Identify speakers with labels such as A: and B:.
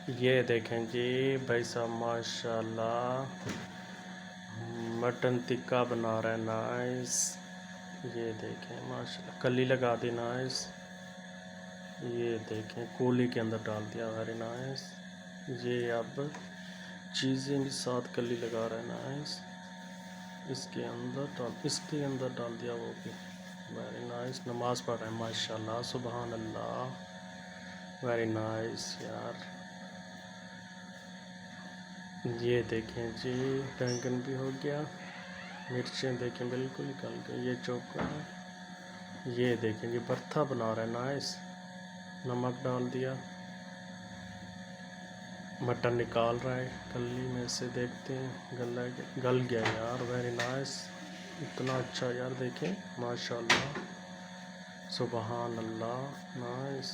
A: ये देखें जी भाई साहब माशाल्लाह मटन टिक्का बना रहे हैं। नाइस। ये देखें माशाल्लाह कली लगा दी। नाइस। ये देखें कोली के अंदर डाल दिया। Very nice. ये अब चीज़ें भी साथ कली लगा रहे हैं। नाइस। इसके अंदर डाल दिया वो भी। Very nice. नमाज़ पढ़ रहे हैं माशाल्लाह सुबहान अल्लाह। वेरी नाइस यार। ये देखें जी बैंगन भी हो गया। मिर्चें देखें बिल्कुल निकल गई। ये चोखा है। ये देखें जी भरता बना रहे हैं। नाइस। नमक डाल दिया। मटन निकाल रहा है कली में से। देखते हैं गल गया यार। Very nice. इतना अच्छा यार देखें माशाल्लाह सुबहान अल्लाह। नाइस।